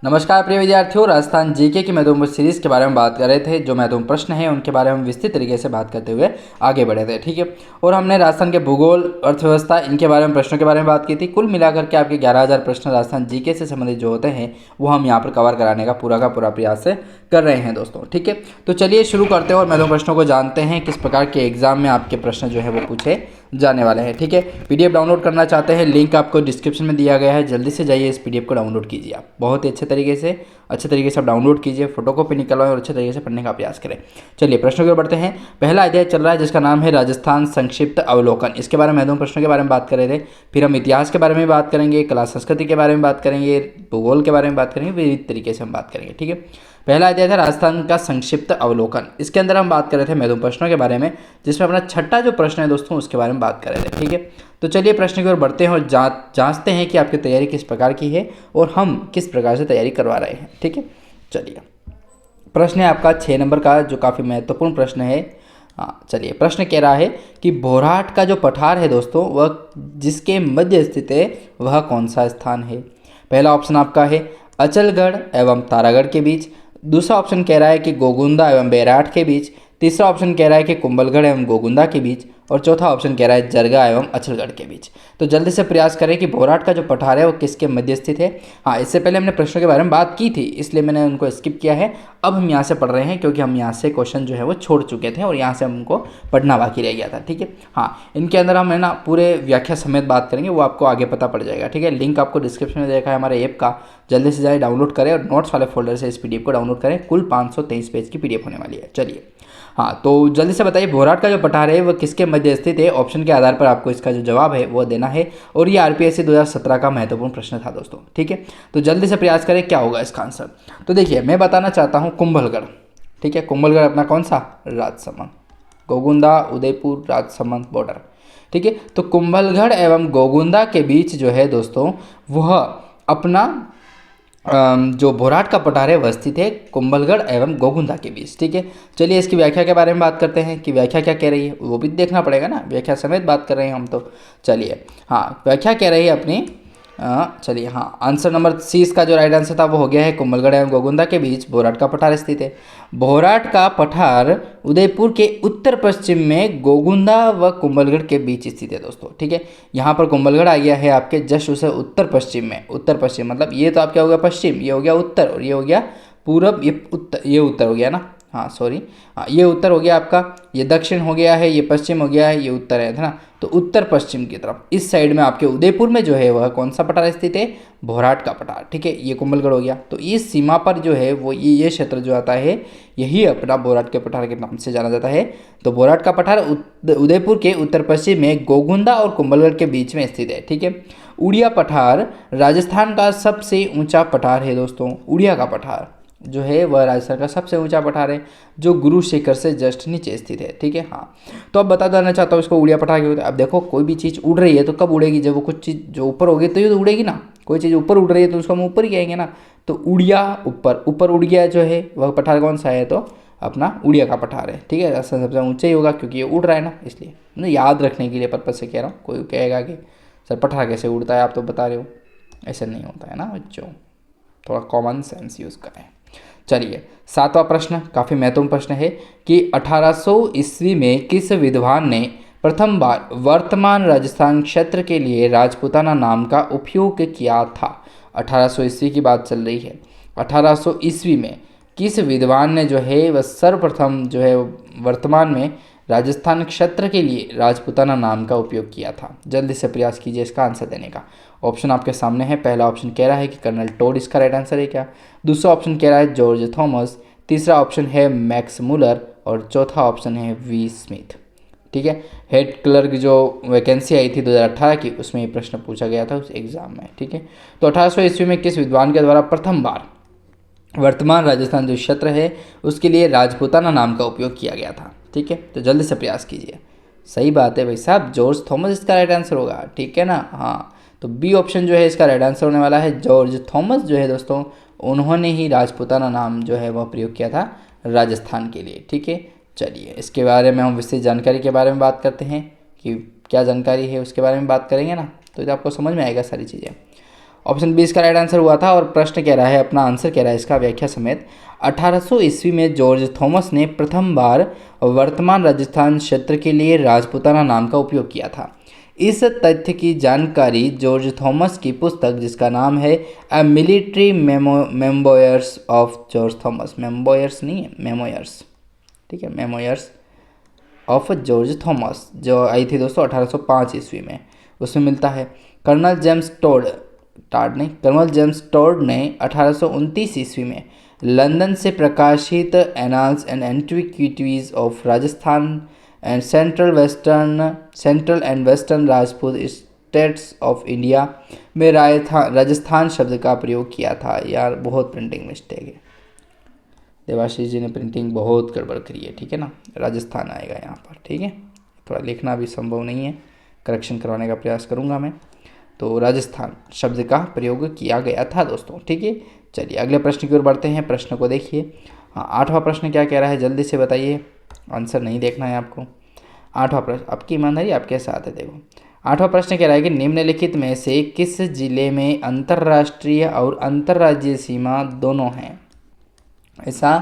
नमस्कार प्रिय विद्यार्थियों, राजस्थान जीके की महत्वपूर्ण सीरीज के बारे में बात कर रहे थे। जो महत्वपूर्ण प्रश्न हैं उनके बारे में विस्तृत तरीके से बात करते हुए आगे बढ़े थे। ठीक है, और हमने राजस्थान के भूगोल, अर्थव्यवस्था, इनके बारे में, प्रश्नों के बारे में बात की थी। कुल मिलाकर के आपके 11,000 प्रश्न राजस्थान जीके से संबंधित जो होते हैं वो हम यहाँ पर कवर कराने का पूरा प्रयास कर रहे हैं दोस्तों। ठीक है, तो चलिए शुरू करते हैं और महत्वपूर्ण प्रश्नों को जानते हैं किस प्रकार के एग्जाम में आपके प्रश्न जो है वो पूछे जाने वाले हैं। ठीक है, पीडीएफ डाउनलोड करना चाहते हैं, लिंक आपको डिस्क्रिप्शन में दिया गया है। जल्दी से जाइए, इस पीडीएफ को डाउनलोड कीजिए। आप बहुत ही अच्छे तरीके से आप डाउनलोड कीजिए, फोटोकॉपी निकलवाएं और अच्छे तरीके से पढ़ने का प्रयास करें। चलिए प्रश्नों की ओर बढ़ते हैं। पहला अध्याय चल रहा है जिसका नाम है राजस्थान संक्षिप्त अवलोकन। इसके बारे में महत्वपूर्ण प्रश्नों के बारे में बात कर रहे थे। फिर हम इतिहास के बारे में बात करेंगे, कला संस्कृति के बारे में बात करेंगे, भूगोल के बारे में बात करेंगे, विविध तरीके से हम बात करेंगे। ठीक है, पहला अध्याय था राजस्थान का संक्षिप्त अवलोकन। इसके अंदर हम बात कर रहे थे महत्वपूर्ण प्रश्नों के बारे में, जिसमें अपना छठा जो प्रश्न है दोस्तों उसके बारे में बात कर रहे थे। ठीक है, तो चलिए प्रश्न की ओर बढ़ते हैं और जांचते हैं कि आपकी तैयारी किस प्रकार की है और हम किस प्रकार से तैयारी करवा रहे हैं। ठीक है, चलिए प्रश्न है आपका 6 नंबर का, जो काफ़ी महत्वपूर्ण प्रश्न है। हाँ, चलिए प्रश्न कह रहा है कि भोरहाट का जो पठार है दोस्तों वह जिसके मध्य स्थित है वह कौन सा स्थान है। पहला ऑप्शन आपका है अचलगढ़ एवं तारागढ़ के बीच। दूसरा ऑप्शन कह रहा है कि गोगुंदा एवं बैराठ के बीच। तीसरा ऑप्शन कह रहा है कि कुंभलगढ़ एवं गोगुंदा के बीच। और चौथा ऑप्शन कह रहा है जरगा एवं अचलगढ़ के बीच। तो जल्दी से प्रयास करें कि भोरहाट का जो पठार है वो किसके मध्य स्थित है। हाँ, इससे पहले हमने प्रश्नों के बारे में बात की थी, इसलिए मैंने उनको स्किप किया है। अब हम यहाँ से पढ़ रहे हैं क्योंकि हम यहाँ से क्वेश्चन जो है वो छोड़ चुके थे और यहाँ से हमको पढ़ना बाकी रह गया था। ठीक है, हाँ, इनके अंदर हम है ना पूरे व्याख्या समेत बात करेंगे, वो आपको आगे पता पड़ जाएगा। ठीक है, लिंक आपको डिस्क्रिप्शन में देखा है हमारे ऐप का। जल्दी से जाए डाउनलोड करें और नोट्स वाले फोल्डर से इस पीडीएफ को डाउनलोड करें। कुल 523 पेज की पीडीएफ होने वाली है। चलिए, हाँ, तो जल्दी से बताइए भोरहाट का जो पठार है वह किसके मध्य स्थित है। ऑप्शन के आधार पर आपको इसका जो जवाब है वो देना है और ये आरपीएससी 2017 का महत्वपूर्ण प्रश्न था दोस्तों। ठीक है, तो जल्दी से प्रयास करें क्या होगा इसका आंसर। तो देखिए मैं बताना चाहता हूँ कुंभलगढ़। ठीक है, कुंभलगढ़ अपना कौन सा, राजसमंद, गोगुंदा उदयपुर राजसमंद बॉर्डर। ठीक है, तो कुंभलगढ़ एवं गोगुंदा के बीच जो है दोस्तों वह अपना जो भोरहाट का पठार है वह स्थित है कुंभलगढ़ एवं गोगुंदा के बीच। ठीक है, चलिए इसकी व्याख्या के बारे में बात करते हैं कि व्याख्या क्या कह रही है, वो भी देखना पड़ेगा ना, व्याख्या समेत बात कर रहे हैं हम तो। चलिए, हाँ, व्याख्या कह रही है अपनी। चलिए, हाँ, आंसर नंबर सी इसका जो राइट आंसर था वो हो गया है कुंभलगढ़ एवं गोगुंदा के बीच भोरहाट का पठार स्थित है। भोरहाट का पठार उदयपुर के उत्तर पश्चिम में गोगुंदा व कुंभलगढ़ के बीच स्थित है दोस्तों। ठीक है, यहाँ पर कुंभलगढ़ आ गया है आपके जस्ट उसे उत्तर पश्चिम में। उत्तर पश्चिम मतलब ये तो आपका हो गया पश्चिम, ये हो गया उत्तर और ये हो गया पूरब, ये उत्तर हो गया ना। हाँ सॉरी, हाँ, ये उत्तर हो गया आपका, ये दक्षिण हो गया है, ये पश्चिम हो गया है, ये उत्तर है ना। तो उत्तर पश्चिम की तरफ इस साइड में आपके उदयपुर में जो है वह कौन सा पठार स्थित है, भोरहाट का पठार। ठीक है, ये कुंभलगढ़ हो गया। तो इस सीमा पर जो है वो ये क्षेत्र जो आता है यही अपना भोरहाट के पठार के नाम से जाना जाता है। तो भोरहाट का पठार उदयपुर के उत्तर पश्चिम में गोगुंदा और कुंभलगढ़ के बीच में स्थित है। ठीक है, उड़िया पठार राजस्थान का सबसे ऊंचा पठार है दोस्तों। उड़िया का पठार जो है वह राजस्थान का सबसे ऊंचा पठार है जो गुरु शिखर से जस्ट नीचे स्थित है। ठीक है, हाँ, तो अब बता देना चाहता हूँ इसको उड़िया पठार क्यों होता है। अब देखो कोई भी चीज़ उड़ रही है तो कब उड़ेगी, जब वो कुछ चीज़ जो ऊपर होगी तो ये तो उड़ेगी ना। कोई चीज़ ऊपर उड़ रही है तो उसको हम ऊपर ही कहेंगे ना। तो उड़िया ऊपर, ऊपर उड़ गया जो है वह पठार कौन सा है, तो अपना उड़िया का पठार है। ठीक है, राजस्थान सबसे ऊंचा ही होगा क्योंकि ये उड़ रहा है ना, इसलिए मैं याद रखने के लिए पर्पज से कह रहा हूँ। कोई कहेगा कि सर पठार कैसे उड़ता है, आप तो बता रहे हो, ऐसा नहीं होता है ना बच्चों, थोड़ा कॉमन सेंस यूज़ करें। चलिए 7वां प्रश्न काफ़ी महत्वपूर्ण प्रश्न है कि 1800 ईस्वी में किस विद्वान ने प्रथम बार वर्तमान राजस्थान क्षेत्र के लिए राजपूताना नाम का उपयोग किया था। 1800 ईस्वी की बात चल रही है। 1800 ईस्वी में किस विद्वान ने जो है वह सर्वप्रथम जो है वर्तमान में राजस्थान क्षेत्र के लिए राजपूताना नाम का उपयोग किया था। जल्दी से प्रयास कीजिए इसका आंसर देने का। ऑप्शन आपके सामने है। पहला ऑप्शन कह रहा है कि कर्नल टोड इसका राइट आंसर है क्या। दूसरा ऑप्शन कह रहा है जॉर्ज थॉमस। तीसरा ऑप्शन है मैक्स मुलर और चौथा ऑप्शन है वी स्मिथ। ठीक है, हेड क्लर्क जो वैकेंसी आई थी 2018 की उसमें ये प्रश्न पूछा गया था उस एग्जाम में। ठीक है, तो 1800 ईस्वी में किस विद्वान के द्वारा प्रथम बार वर्तमान राजस्थान जो क्षेत्र है उसके लिए राजपूताना नाम का उपयोग किया गया था। ठीक है, तो जल्दी से प्रयास कीजिए। सही बात है भाई साहब, जॉर्ज थॉमस इसका राइट आंसर होगा। ठीक है ना, हाँ, तो बी ऑप्शन जो है इसका राइट आंसर होने वाला है। जॉर्ज थॉमस जो है दोस्तों उन्होंने ही राजपूताना नाम जो है वह प्रयोग किया था राजस्थान के लिए। ठीक है, चलिए इसके बारे में हम विस्तृत जानकारी के बारे में बात करते हैं कि क्या जानकारी है उसके बारे में बात करेंगे ना, तो आपको समझ में आएगा सारी चीज़ें। ऑप्शन बी इसका राइट आंसर हुआ था। और प्रश्न कह रहा है, अपना आंसर कह रहा है इसका व्याख्या समेत, 1800 ईस्वी में जॉर्ज थॉमस ने प्रथम बार वर्तमान राजस्थान क्षेत्र के लिए राजपूताना नाम का उपयोग किया था। इस तथ्य की जानकारी जॉर्ज थॉमस की पुस्तक जिसका नाम है a military memoirs of George Thomas, memoirs नहीं है, मेमोयर्स, ठीक है, मेमोयर्स ऑफ जॉर्ज थॉमस, जो आई थी दोस्तों 1805 ईस्वी में, उसमें मिलता है। कर्नल जेम्स टोड ने 1829 ईस्वी में लंदन से प्रकाशित annals and antiquities of Rajasthan and central and western Rajput states of India में राजस्थान शब्द का प्रयोग किया था। यार बहुत प्रिंटिंग मिस्टेक है, देवाशीष जी ने प्रिंटिंग बहुत गड़बड़ करी है, ठीक है ना, राजस्थान आएगा यहाँ पर, ठीक है, थोड़ा लिखना भी संभव नहीं है, करेक्शन करवाने का प्रयास करूँगा मैं। तो राजस्थान शब्द का प्रयोग किया गया था दोस्तों, ठीक है। चलिए अगले प्रश्न की ओर बढ़ते हैं, प्रश्न को देखिए। हाँ, 8वां प्रश्न क्या कह रहा है, जल्दी से बताइए, आंसर नहीं देखना है आपको। 8वां प्रश्न, आपकी ईमानदारी आपके साथ है, देखो 8वां प्रश्न कह रहा है कि निम्नलिखित में से किस जिले में अंतर्राष्ट्रीय और अंतर्राज्यीय सीमा दोनों हैं। ऐसा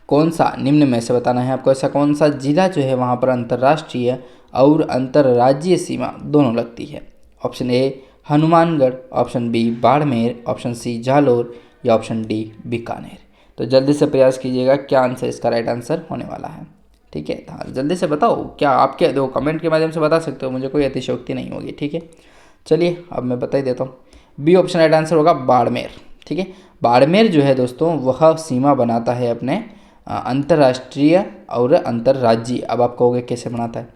कौन सा, निम्न में से बताना है आपको, ऐसा कौन सा जिला जो है वहाँ पर अंतर्राष्ट्रीय और अंतर्राज्यीय सीमा दोनों लगती है। Option A Hanumangarh, option B Barmer, option C Jalore या ऑप्शन डी बीकानेर। तो जल्दी से प्रयास कीजिएगा, क्या आंसर इसका राइट आंसर होने वाला है, ठीक है। हाँ जल्दी से बताओ, क्या आपके दो कमेंट के माध्यम से बता सकते हो, मुझे कोई अतिशयोक्ति नहीं होगी, ठीक है। चलिए अब मैं बता ही देता हूँ, बी ऑप्शन राइट आंसर होगा बाड़मेर, ठीक है। बाड़मेर जो है दोस्तों वह सीमा बनाता है अपने अंतर्राष्ट्रीय और अंतर्राज्यीय। अब आप कहोगे कैसे बनाता है,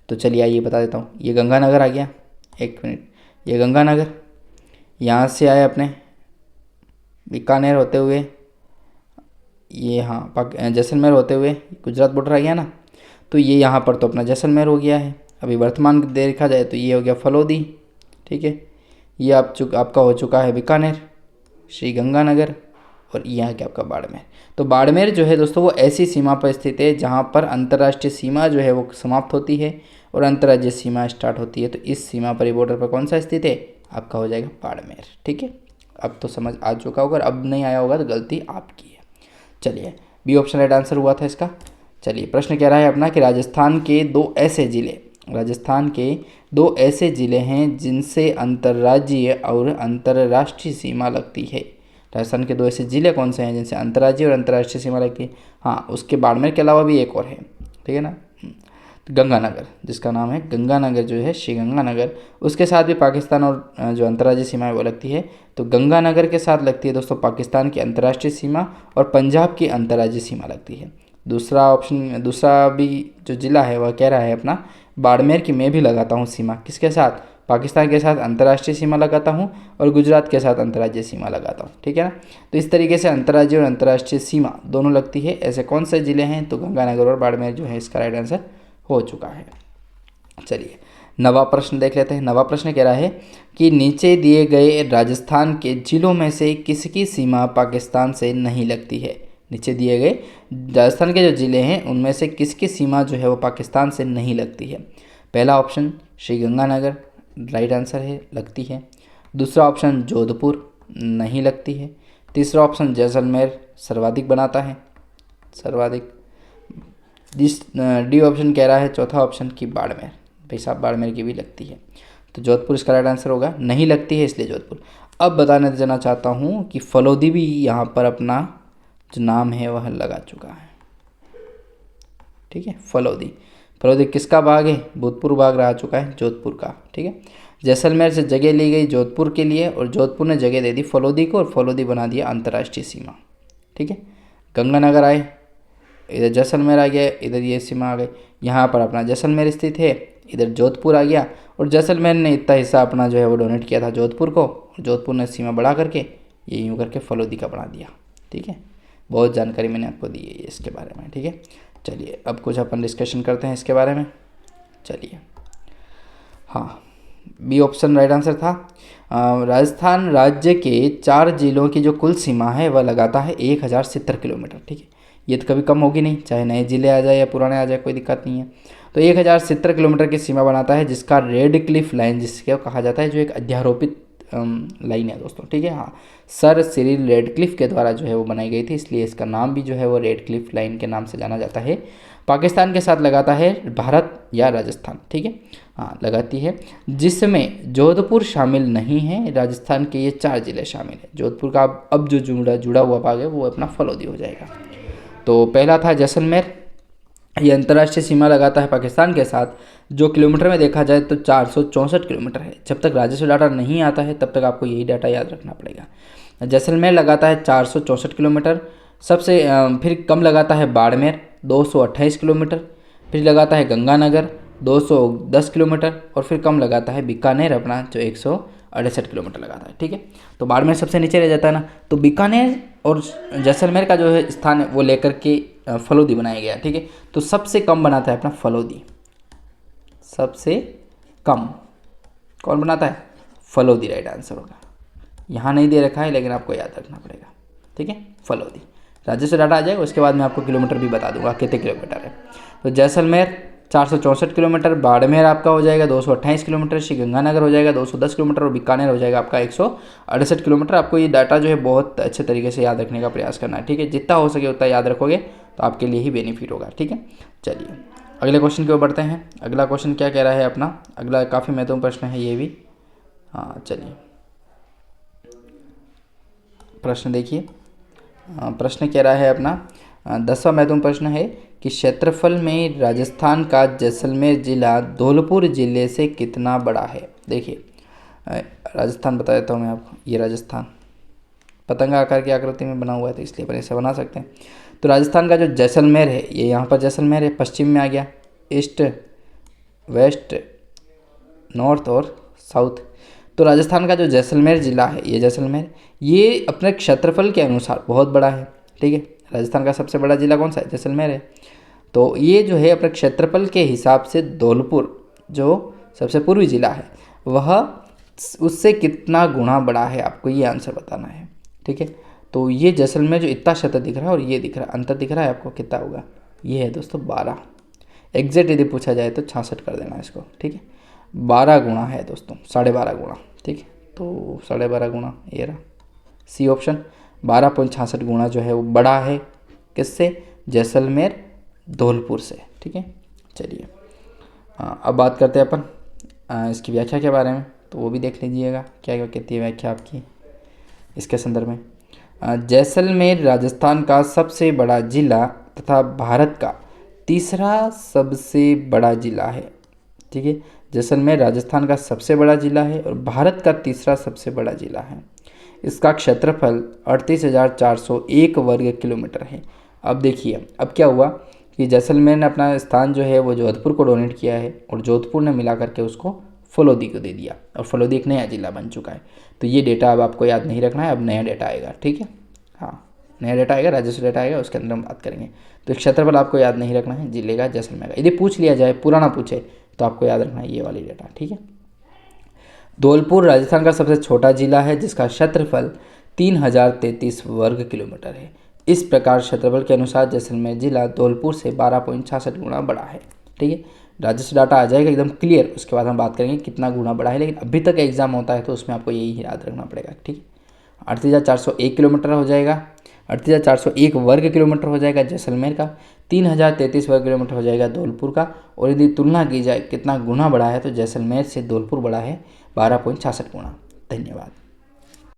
तो चलिए आइए बता देता हूँ। ये गंगानगर आ गया, एक मिनट, ये गंगानगर यहाँ से आए अपने बीकानेर होते हुए, ये हाँ जैसलमेर होते हुए गुजरात बॉर्डर आ गया ना, तो ये यहाँ पर तो अपना जैसलमेर हो गया है। अभी वर्तमान देखा जाए तो ये हो गया फलोदी, ठीक है। ये आपका हो चुका है बीकानेर, श्री गंगानगर, और ये आ गया आपका बाड़मेर। तो बाड़मेर जो है दोस्तों वो ऐसी सीमा पर स्थित है जहाँ पर अंतर्राष्ट्रीय सीमा जो है वो समाप्त होती है और अंतर्राज्यीय सीमा स्टार्ट होती है। तो इस सीमा पर बॉर्डर पर कौन सा स्थित है, आपका हो जाएगा बाड़मेर, ठीक है। अब तो समझ आ चुका होगा, अब नहीं आया होगा तो गलती आपकी है। चलिए बी ऑप्शन राइट आंसर हुआ था इसका। चलिए प्रश्न कह रहा है अपना कि राजस्थान के दो ऐसे ज़िले हैं जिनसे अंतर्राज्यीय और अंतर्राष्ट्रीय सीमा लगती है। राजस्थान के दो ऐसे ज़िले कौन से हैं जिनसे अंतर्राज्यीय और अंतर्राष्ट्रीय सीमा लगती है। हाँ, उसके बाड़मेर के अलावा भी एक और है, ठीक है ना, गंगानगर, जिसका नाम है गंगानगर जो है श्री गंगानगर, उसके साथ भी पाकिस्तान और जो अंतर्राज्यीय सीमा है वो लगती है। तो गंगानगर के साथ लगती है दोस्तों पाकिस्तान की अंतर्राष्ट्रीय सीमा और पंजाब की अंतर्राज्यीय सीमा लगती है। दूसरा भी जो ज़िला है वह कह रहा है अपना बाड़मेर की मैं भी लगाता हूँ सीमा, किसके साथ, पाकिस्तान के साथ अंतर्राष्ट्रीय सीमा लगाता हूँ और गुजरात के साथ अंतर्राज्यीय सीमा लगाता हूँ, ठीक है ना। तो इस तरीके से अंतर्राज्यीय और अंतर्राष्ट्रीय सीमा दोनों लगती है। ऐसे कौन से ज़िले हैं, तो गंगानगर और बाड़मेर जो है इसका राइट आंसर हो चुका है। चलिए नवा प्रश्न देख लेते हैं। नवा प्रश्न कह रहा है कि नीचे दिए गए राजस्थान के जिलों में से किसकी सीमा पाकिस्तान से नहीं लगती है। नीचे दिए गए राजस्थान के जो ज़िले हैं उनमें से किसकी सीमा जो है वो पाकिस्तान से नहीं लगती है। पहला option Shri Ganganagar right answer है, लगती है। दूसरा ऑप्शन जोधपुर, नहीं लगती है। तीसरा ऑप्शन जैसलमेर सर्वाधिक बनाता है, सर्वाधिक। डी ऑप्शन कह रहा है, चौथा ऑप्शन की बाड़मेर, भाई साहब बाड़मेर की भी लगती है। तो जोधपुर इसका राइट आंसर होगा, नहीं लगती है इसलिए जोधपुर। अब बताने देना चाहता हूँ कि फलोदी भी यहाँ पर अपना जो नाम है वह लगा चुका है, ठीक है। फलोदी किसका भाग है, भूतपूर्व भाग रह चुका है जोधपुर का, ठीक है। जैसलमेर से जगह ली गई जोधपुर के लिए और जोधपुर ने जगह दे दी फलोदी को और फलोदी बना दिया अंतर्राष्ट्रीय सीमा, ठीक है। गंगानगर आए, इधर जैसलमेर आ गया, इधर ये सीमा आ गई, यहाँ पर अपना जैसलमेर स्थित है, इधर जोधपुर आ गया और जैसलमेर ने इतना हिस्सा अपना जो है वो डोनेट किया था जोधपुर को, जोधपुर ने सीमा बढ़ा करके ये यूँ करके फलोदी का बना दिया, ठीक है। बहुत जानकारी मैंने आपको दी है इसके बारे में, ठीक है। चलिए अब कुछ अपन डिस्कशन करते हैं इसके बारे में। चलिए हाँ, बी ऑप्शन राइट आंसर था। राजस्थान राज्य के 4 जिलों की जो कुल सीमा है वह लगाता है 1070 किलोमीटर, ठीक है। ये तो कभी कम होगी नहीं, चाहे नए ज़िले आ जाए या पुराने आ जाए, कोई दिक्कत नहीं है। तो 1070 किलोमीटर की सीमा बनाता है, जिसका रेड क्लिफ लाइन जिसके कहा जाता है, जो एक अध्यारोपित लाइन है दोस्तों, ठीक है। हाँ, सर सिरिल रेडक्लिफ के द्वारा जो है वो बनाई गई थी, इसलिए इसका नाम भी जो है वो रेडक्लिफ लाइन के नाम से जाना जाता है। पाकिस्तान के साथ लगाता है भारत या राजस्थान, ठीक है, हाँ लगाती है, जिसमें जोधपुर शामिल नहीं है। राजस्थान के ये 4 जिले शामिल हैं। जोधपुर का अब जो जुड़ा हुआ भाग है वो अपना फलौदी हो जाएगा। तो पहला था जैसलमेर, ये अंतर्राष्ट्रीय सीमा लगाता है पाकिस्तान के साथ, जो किलोमीटर में देखा जाए तो 464 किलोमीटर है। जब तक राजस्व डाटा नहीं आता है तब तक आपको यही डाटा याद रखना पड़ेगा। जैसलमेर लगाता है 464 किलोमीटर। सबसे फिर कम लगाता है बाड़मेर 228 किलोमीटर। फिर लगाता है गंगानगर 210 किलोमीटर। और फिर कम लगाता है बीकानेर अपना, जो 168 किलोमीटर लगाता है, ठीक है। तो बाड़मेर सबसे नीचे रह जाता है ना, तो बीकानेर और जैसलमेर का जो है स्थान है वो लेकर के फलौदी बनाया गया, ठीक है। तो सबसे कम बनाता है अपना फलौदी, सबसे कम कौन बनाता है? फलौदी राइट आंसर होगा। यहाँ नहीं दे रखा है लेकिन आपको याद रखना पड़ेगा, ठीक है, फलौदी। राजस्व डाटा आ जाएगा उसके बाद मैं आपको किलोमीटर भी बता दूंगा कितने किलोमीटर है। तो जैसलमेर 464 किलोमीटर, बाड़मेर आपका हो जाएगा 228 किलोमीटर, श्रीगंगानगर हो जाएगा 210 किलोमीटर और बीकानेर हो जाएगा आपका 168 किलोमीटर। आपको ये डाटा जो है बहुत अच्छे तरीके से याद रखने का प्रयास करना है, ठीक है। जितना हो सके उतना याद रखोगे तो आपके लिए ही बेनिफिट होगा, ठीक है। चलिए अगले क्वेश्चन की ओर बढ़ते हैं। अगला क्वेश्चन क्या कह रहा है अपना, अगला काफ़ी महत्वपूर्ण प्रश्न है ये भी। हाँ चलिए प्रश्न देखिए। प्रश्न कह रहा है अपना 10वां महत्वपूर्ण प्रश्न है कि क्षेत्रफल में राजस्थान का जैसलमेर जिला धौलपुर जिले से कितना बड़ा है। देखिए राजस्थान बता देता हूँ मैं आपको। ये राजस्थान पतंग आकार की आकृति में बना हुआ है तो इसलिए अपन ऐसे बना सकते हैं। तो राजस्थान का जो जैसलमेर है, ये यहाँ पर जैसलमेर है, पश्चिम में आ गया, ईस्ट वेस्ट नॉर्थ और साउथ। तो राजस्थान का जो जैसलमेर ज़िला है, ये जैसलमेर, ये अपने क्षेत्रफल के अनुसार बहुत बड़ा है, ठीक है। राजस्थान का सबसे बड़ा ज़िला कौन सा है? जैसलमेर है। तो ये जो है अपने क्षेत्रफल के हिसाब से धौलपुर जो सबसे पूर्वी ज़िला है वह उससे कितना गुना बड़ा है, आपको ये आंसर बताना है, ठीक है। तो ये जैसलमेर जो इतना क्षेत्र दिख रहा है और ये दिख रहा है, अंतर दिख रहा है आपको कितना होगा? ये है दोस्तों 12। एग्जैक्ट यदि पूछा जाए तो 66 कर देना इसको, ठीक है। 12 गुना है दोस्तों, 12.5 गुना, ठीक है। तो 12.5 गुना ये रहा सी ऑप्शन। 12.66 गुना जो है वो बड़ा है किससे? जैसलमेर धौलपुर से, ठीक है। चलिए अब बात करते हैं अपन इसकी व्याख्या के बारे में, तो वो भी देख लीजिएगा क्या क्या कहती है व्याख्या आपकी इसके संदर्भ में। जैसलमेर राजस्थान का सबसे बड़ा जिला तथा भारत का तीसरा सबसे बड़ा जिला है, ठीक है। जैसलमेर राजस्थान का सबसे बड़ा जिला है और भारत का तीसरा सबसे बड़ा जिला है। इसका क्षेत्रफल 38,401 वर्ग किलोमीटर है। अब देखिए अब क्या हुआ कि जैसलमेर ने अपना स्थान जो है वो जोधपुर को डोनेट किया है और जोधपुर ने मिला करके उसको फलौदी को दे दिया और फलौदी एक नया जिला बन चुका है। तो ये डेटा अब आपको याद नहीं रखना है, अब नया डेटा आएगा, ठीक है। हाँ नया डेटा आएगा, राजस्व डेटा आएगा, उसके अंदर हम बात करेंगे। तो क्षेत्रफल आपको याद नहीं रखना है जिले का, जैसलमेर का। यदि पूछ लिया जाए, पुराना पूछे, तो आपको याद रखना है ये वाली डेटा, ठीक है। धौलपुर राजस्थान का सबसे छोटा जिला है जिसका क्षेत्रफल 3033 वर्ग किलोमीटर है। इस प्रकार क्षेत्रफल के अनुसार जैसलमेर जिला धौलपुर से 12.66 गुना बड़ा है, ठीक है। राजस्व डाटा आ जाएगा एकदम क्लियर, उसके बाद हम बात करेंगे कितना गुना बड़ा है, लेकिन अभी तक एग्जाम होता है तो उसमें आपको यही याद रखना पड़ेगा, ठीक है। 38,401 किलोमीटर हो जाएगा, 38,401 वर्ग किलोमीटर हो जाएगा जैसलमेर का, 3033 वर्ग किलोमीटर हो जाएगा धौलपुर का। और यदि तुलना की जाए कितना गुना बड़ा है तो जैसलमेर से धौलपुर बड़ा है 12.66 गुना। धन्यवाद।